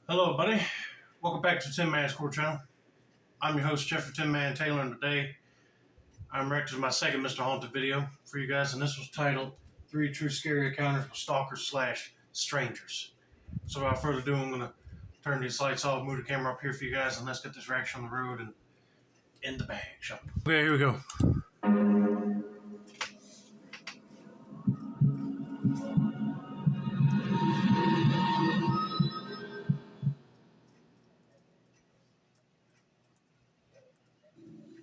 Hello, buddy. Welcome back to Tin Man Score Channel. I'm your host, Jeffrey Tin Man Taylor, and today I'm reacting to my second Mr. Haunted video for you guys, and this was titled 3 True Scary Encounters with Stalkers slash Strangers. So without further ado, I'm going to turn these lights off, move the camera up here for you guys, and let's get this reaction on the road and in the bag, shall we? Okay, here we go.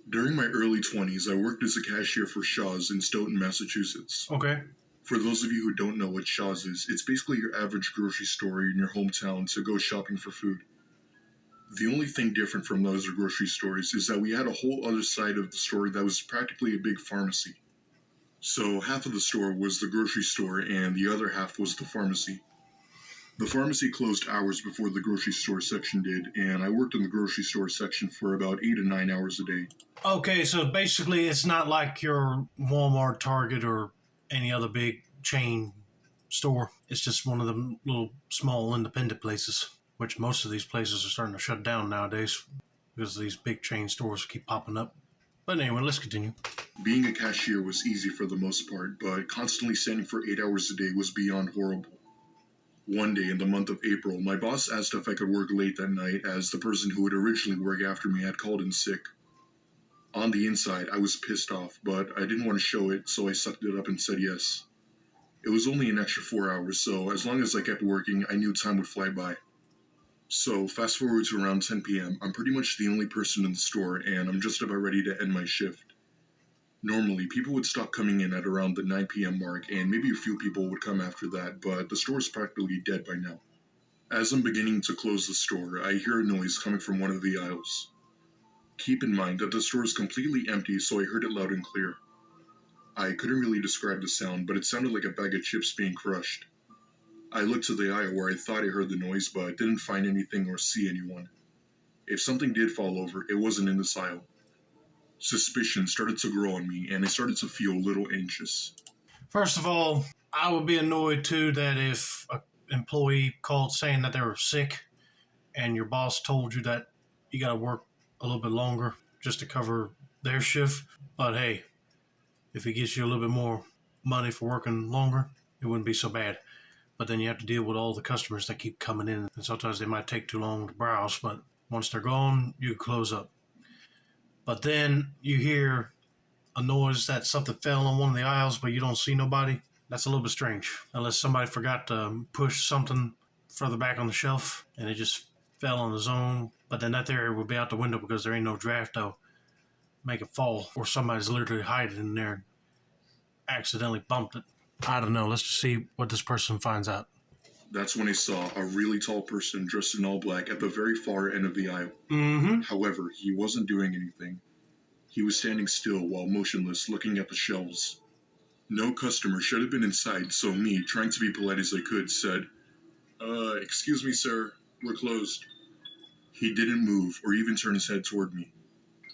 During my early 20s, I worked as a cashier for Shaw's in Stoughton, Massachusetts. Okay. For those of you who don't know what Shaw's is, it's basically your average grocery store in your hometown to go shopping for food. The only thing different from those grocery stores is that we had a whole other side of the store that was practically a big pharmacy. So half of the store was the grocery store and the other half was the pharmacy. The pharmacy closed hours before the grocery store section did, and I worked in the grocery store section for about 8 to 9 hours a day. Okay, so basically it's not like your Walmart, Target, or any other big chain store. It's just one of them little small independent places, which most of these places are starting to shut down nowadays because these big chain stores keep popping up. But anyway, let's continue. Being a cashier was easy for the most part, but constantly standing for 8 hours a day was beyond horrible. One day in the month of April, my boss asked if I could work late that night as the person who would originally work after me had called in sick. On the inside, I was pissed off, but I didn't want to show it, so I sucked it up and said yes. It was only an extra 4 hours, so as long as I kept working, I knew time would fly by. So fast forward to around 10 p.m., I'm pretty much the only person in the store, and I'm just about ready to end my shift. Normally, people would stop coming in at around the 9 p.m. mark, and maybe a few people would come after that, but the store is practically dead by now. As I'm beginning to close the store, I hear a noise coming from one of the aisles. Keep in mind that the store is completely empty, so I heard it loud and clear. I couldn't really describe the sound, but it sounded like a bag of chips being crushed. I looked to the aisle where I thought I heard the noise, but didn't find anything or see anyone. If something did fall over, it wasn't in this aisle. Suspicion started to grow on me, and I started to feel a little anxious. First of all, I would be annoyed too that if an employee called saying that they were sick and your boss told you that you got to work a little bit longer just to cover their shift. But hey, if he gives you a little bit more money for working longer, it wouldn't be so bad. But then you have to deal with all the customers that keep coming in, and sometimes they might take too long to browse, but once they're gone, you close up. But then you hear a noise that something fell on one of the aisles, but you don't see nobody. That's a little bit strange. Unless somebody forgot to push something further back on the shelf and it just fell on its own. But then that area would be out the window because there ain't no draft to make it fall. Or somebody's literally hiding in there and accidentally bumped it. I don't know. Let's just see what this person finds out. That's when I saw a really tall person dressed in all black at the very far end of the aisle. Mm-hmm. However, he wasn't doing anything. He was standing still while motionless, looking at the shelves. No customer should have been inside, so me, trying to be polite as I could, said, excuse me, sir, we're closed. He didn't move or even turn his head toward me.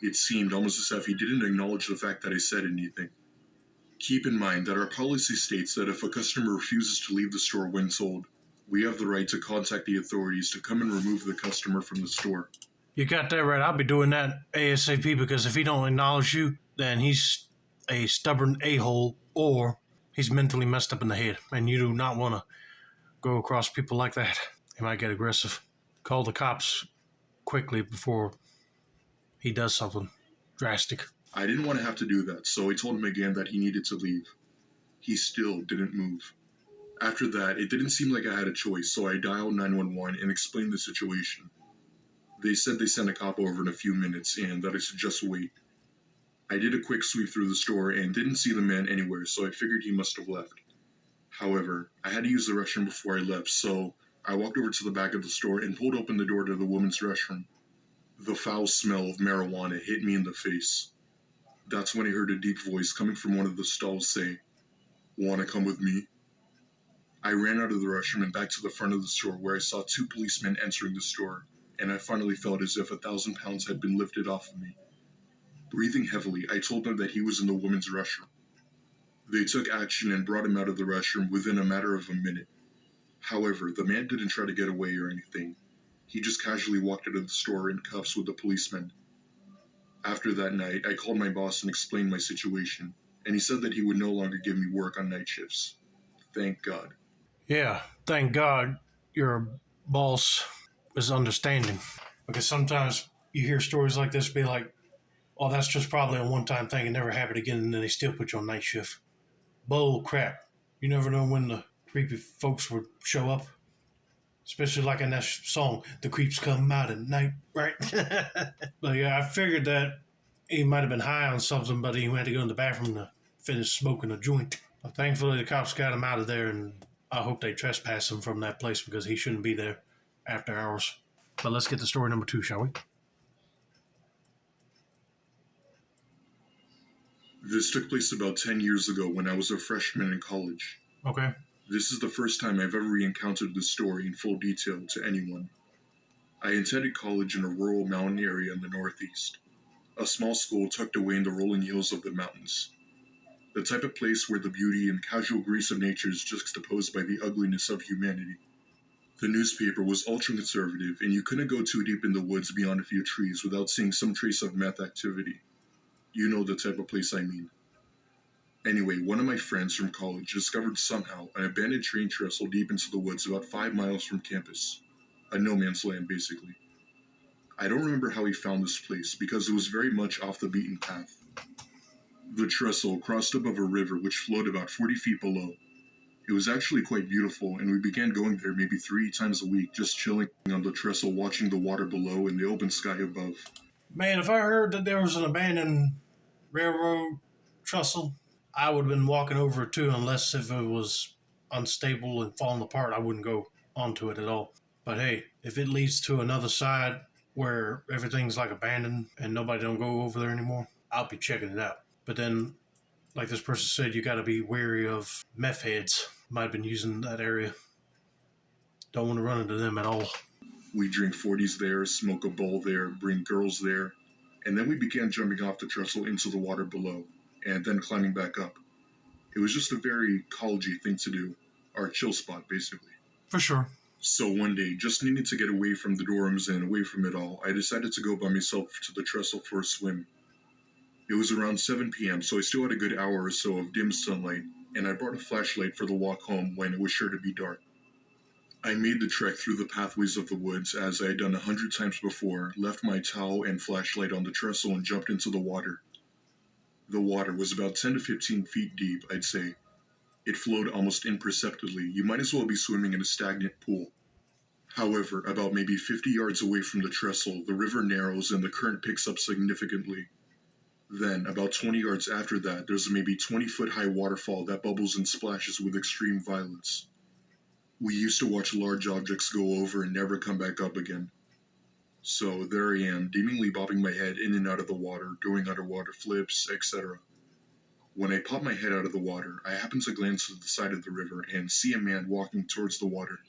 It seemed almost as if he didn't acknowledge the fact that I said anything. Keep in mind that our policy states that if a customer refuses to leave the store when told, we have the right to contact the authorities to come and remove the customer from the store. You got that right. I'll be doing that ASAP because if he don't acknowledge you, then he's a stubborn a-hole or he's mentally messed up in the head. And you do not want to go across people like that. He might get aggressive. Call the cops quickly before he does something drastic. I didn't want to have to do that, so I told him again that he needed to leave. He still didn't move. After that, it didn't seem like I had a choice, so I dialed 911 and explained the situation. They said they sent a cop over in a few minutes and that I should just wait. I did a quick sweep through the store and didn't see the man anywhere, so I figured he must have left. However, I had to use the restroom before I left, so I walked over to the back of the store and pulled open the door to the women's restroom. The foul smell of marijuana hit me in the face. That's when I heard a deep voice coming from one of the stalls say, "Wanna come with me?" I ran out of the restroom and back to the front of the store where I saw 2 policemen entering the store, and I finally felt as if 1,000 pounds had been lifted off of me. Breathing heavily, I told them that he was in the women's restroom. They took action and brought him out of the restroom within a matter of a minute. However, the man didn't try to get away or anything. He just casually walked out of the store in cuffs with the policeman. After that night, I called my boss and explained my situation, and he said that he would no longer give me work on night shifts. Thank God. Yeah, thank God your boss is understanding. Because sometimes you hear stories like this be like, oh, that's just probably a one time thing and never happened again, and then they still put you on night shift. Bull crap. You never know when the creepy folks would show up. Especially like in that song, The Creeps Come Out at Night, right? But yeah, I figured that he might have been high on something, but he had to go in the bathroom to finish smoking a joint. But thankfully, the cops got him out of there, and I hope they trespass him from that place because he shouldn't be there after hours. But let's get to story number 2, shall we? This took place about 10 years ago when I was a freshman in college. Okay. This is the first time I've ever re-encountered this story in full detail to anyone. I attended college in a rural mountain area in the Northeast, a small school tucked away in the rolling hills of the mountains. The type of place where the beauty and casual grace of nature is juxtaposed by the ugliness of humanity. The newspaper was ultra-conservative, and you couldn't go too deep in the woods beyond a few trees without seeing some trace of meth activity. You know the type of place I mean. Anyway, one of my friends from college discovered somehow an abandoned train trestle deep into the woods about 5 miles from campus. A no man's land, basically. I don't remember how he found this place because it was very much off the beaten path. The trestle crossed above a river which flowed about 40 feet below. It was actually quite beautiful, and we began going there maybe 3 times a week, just chilling on the trestle, watching the water below and the open sky above. Man, if I heard that there was an abandoned railroad trestle, I would have been walking over it too, unless if it was unstable and falling apart, I wouldn't go onto it at all. But hey, if it leads to another side where everything's like abandoned and nobody don't go over there anymore, I'll be checking it out. But then, like this person said, you got to be wary of meth heads. Might have been using that area. Don't want to run into them at all. We drink 40s there, smoke a bowl there, bring girls there, and then we began jumping off the trestle into the water below, and then climbing back up. It was just a very collegey thing to do, our chill spot, basically. For sure. So one day, just needing to get away from the dorms and away from it all, I decided to go by myself to the trestle for a swim. It was around 7 p.m., so I still had a good hour or so of dim sunlight, and I brought a flashlight for the walk home when it was sure to be dark. I made the trek through the pathways of the woods as I had done 100 times before, left my towel and flashlight on the trestle and jumped into the water. The water was about 10 to 15 feet deep, I'd say. It flowed almost imperceptibly. You might as well be swimming in a stagnant pool. However, about maybe 50 yards away from the trestle, the river narrows and the current picks up significantly. Then, about 20 yards after that, there's a maybe 20-foot high waterfall that bubbles and splashes with extreme violence. We used to watch large objects go over and never come back up again. So there I am, demingly bobbing my head in and out of the water, doing underwater flips, etc. When I pop my head out of the water, I happen to glance to the side of the river and see a man walking towards the water.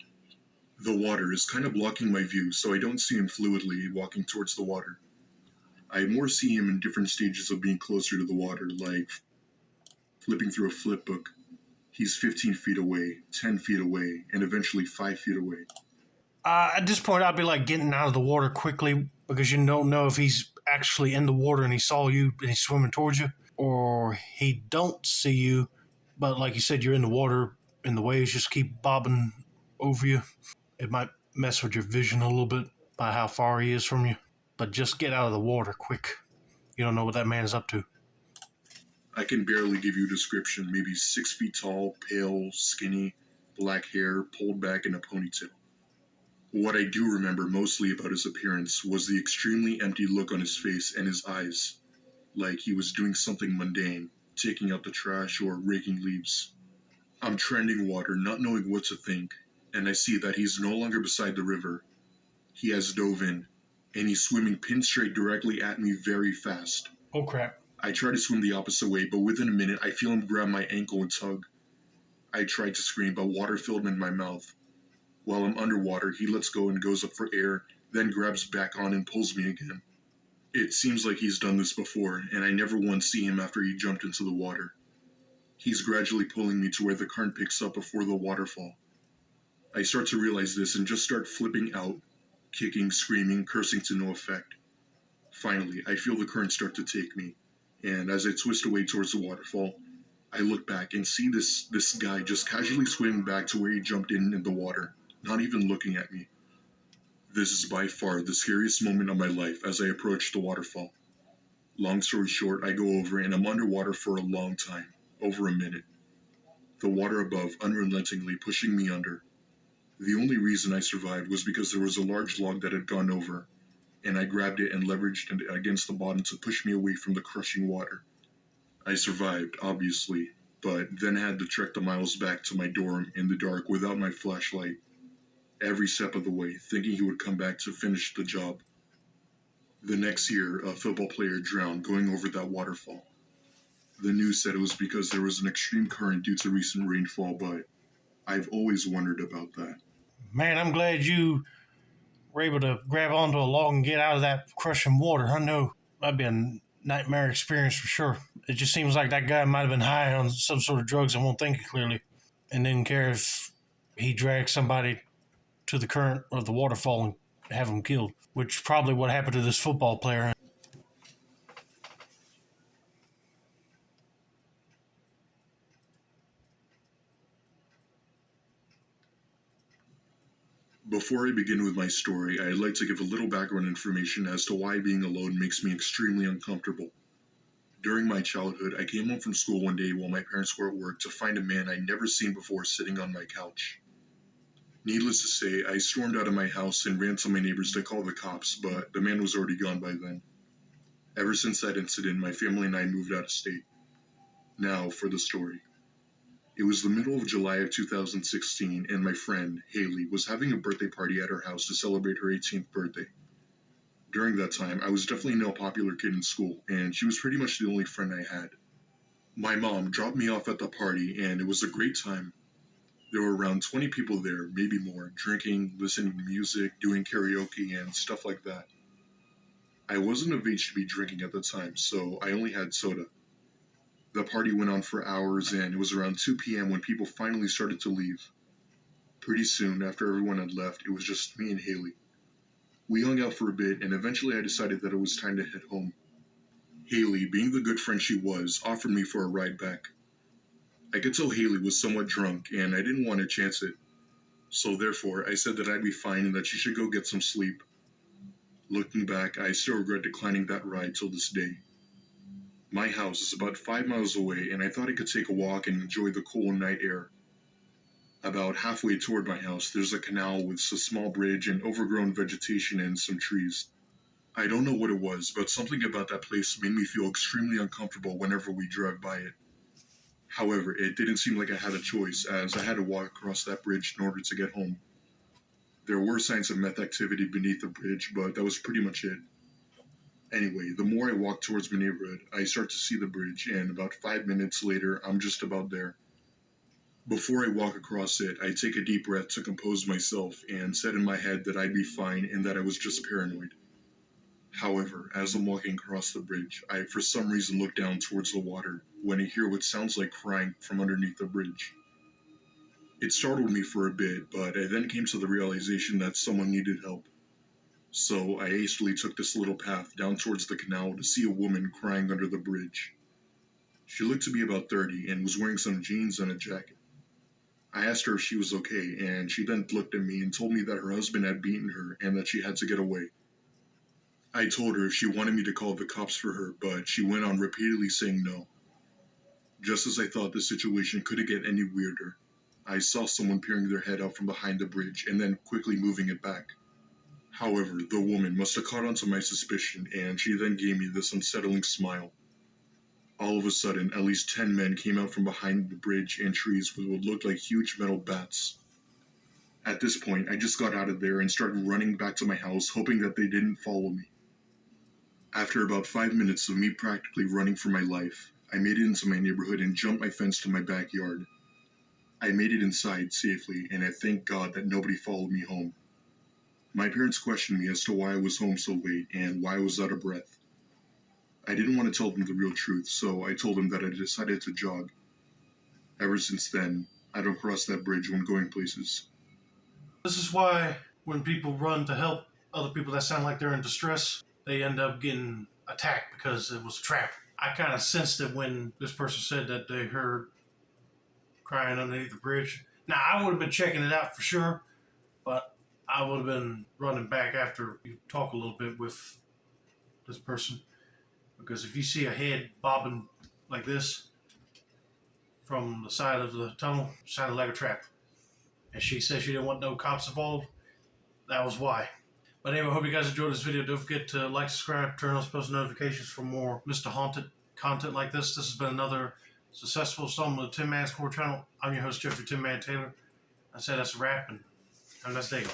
The water is kind of blocking my view, so I don't see him fluidly walking towards the water. I more see him in different stages of being closer to the water, like flipping through a flip book. He's 15 feet away, 10 feet away, and eventually 5 feet away. At this point, I'd be like getting out of the water quickly because you don't know if he's actually in the water and he saw you and he's swimming towards you, or he don't see you, but like you said, you're in the water and the waves just keep bobbing over you. It might mess with your vision a little bit by how far he is from you, but just get out of the water quick. You don't know what that man's up to. I can barely give you a description, maybe 6 feet tall, pale, skinny, black hair, pulled back in a ponytail. What I do remember mostly about his appearance was the extremely empty look on his face and his eyes, like he was doing something mundane, taking out the trash or raking leaves. I'm treading water, not knowing what to think, and I see that he's no longer beside the river. He has dove in, and he's swimming pin straight directly at me very fast. Oh crap. I try to swim the opposite way, but within a minute I feel him grab my ankle and tug. I tried to scream, but water filled in my mouth. While I'm underwater, he lets go and goes up for air, then grabs back on and pulls me again. It seems like he's done this before, and I never once see him after he jumped into the water. He's gradually pulling me to where the current picks up before the waterfall. I start to realize this and just start flipping out, kicking, screaming, cursing to no effect. Finally, I feel the current start to take me, and as I twist away towards the waterfall, I look back and see this guy just casually swimming back to where he jumped in the water, not even looking at me. This is by far the scariest moment of my life as I approach the waterfall. Long story short, I go over and I'm underwater for a long time, over a minute. The water above unrelentingly pushing me under. The only reason I survived was because there was a large log that had gone over, and I grabbed it and leveraged it against the bottom to push me away from the crushing water. I survived, obviously, but then had to trek the miles back to my dorm in the dark without my flashlight, every step of the way, thinking he would come back to finish the job. The next year, a football player drowned going over that waterfall. The news said it was because there was an extreme current due to recent rainfall, but I've always wondered about that. Man, I'm glad you were able to grab onto a log and get out of that crushing water. I know that'd be a nightmare experience for sure. It just seems like that guy might have been high on some sort of drugs and won't think clearly, and didn't care if he dragged somebody to the current of the waterfall and have them killed, which is probably what happened to this football player. Before I begin with my story, I'd like to give a little background information as to why being alone makes me extremely uncomfortable. During my childhood, I came home from school one day while my parents were at work to find a man I'd never seen before sitting on my couch. Needless to say, I stormed out of my house and ran to my neighbors to call the cops, but the man was already gone by then. Ever since that incident, my family and I moved out of state. Now, for the story. It was the middle of July of 2016, and my friend, Haley, was having a birthday party at her house to celebrate her 18th birthday. During that time, I was definitely no popular kid in school, and she was pretty much the only friend I had. My mom dropped me off at the party, and it was a great time. There were around 20 people there, maybe more, drinking, listening to music, doing karaoke, and stuff like that. I wasn't of age to be drinking at the time, so I only had soda. The party went on for hours, and it was around 2 p.m. when people finally started to leave. Pretty soon, after everyone had left, it was just me and Haley. We hung out for a bit, and eventually I decided that it was time to head home. Haley, being the good friend she was, offered me for a ride back. I could tell Haley was somewhat drunk, and I didn't want to chance it. So therefore, I said that I'd be fine and that she should go get some sleep. Looking back, I still regret declining that ride till this day. My house is about 5 miles away, and I thought I could take a walk and enjoy the cool night air. About halfway toward my house, there's a canal with a small bridge and overgrown vegetation and some trees. I don't know what it was, but something about that place made me feel extremely uncomfortable whenever we drove by it. However, it didn't seem like I had a choice, as I had to walk across that bridge in order to get home. There were signs of meth activity beneath the bridge, but that was pretty much it. Anyway, the more I walk towards my neighborhood, I start to see the bridge, and about 5 minutes later, I'm just about there. Before I walk across it, I take a deep breath to compose myself and said in my head that I'd be fine and that I was just paranoid. However, as I'm walking across the bridge, I for some reason look down towards the water when I hear what sounds like crying from underneath the bridge. It startled me for a bit, but I then came to the realization that someone needed help. So I hastily took this little path down towards the canal to see a woman crying under the bridge. She looked to be about 30 and was wearing some jeans and a jacket. I asked her if she was okay, and she then looked at me and told me that her husband had beaten her and that she had to get away. I told her if she wanted me to call the cops for her, but she went on repeatedly saying no. Just as I thought the situation couldn't get any weirder, I saw someone peering their head out from behind the bridge and then quickly moving it back. However, the woman must have caught on to my suspicion, and she then gave me this unsettling smile. All of a sudden, at least 10 men came out from behind the bridge and trees with what looked like huge metal bats. At this point, I just got out of there and started running back to my house, hoping that they didn't follow me. After about 5 minutes of me practically running for my life, I made it into my neighborhood and jumped my fence to my backyard. I made it inside safely, and I thank God that nobody followed me home. My parents questioned me as to why I was home so late and why I was out of breath. I didn't want to tell them the real truth, so I told them that I decided to jog. Ever since then, I don't cross that bridge when going places. This is why when people run to help other people that sound like they're in distress, they end up getting attacked because it was a trap. I kind of sensed it when this person said that they heard crying underneath the bridge. Now, I would have been checking it out for sure, but I would have been running back after you talk a little bit with this person. Because if you see a head bobbing like this from the side of the tunnel, it sounded like a trap. And she said she didn't want no cops involved. That was why. But anyway, I hope you guys enjoyed this video. Don't forget to like, subscribe, turn on post notifications for more Mr. Haunted content like this. This has been another successful installment of the Tin Man Score channel. I'm your host, Jeffrey Tin Man Taylor. I said that's a wrap, and have a nice day.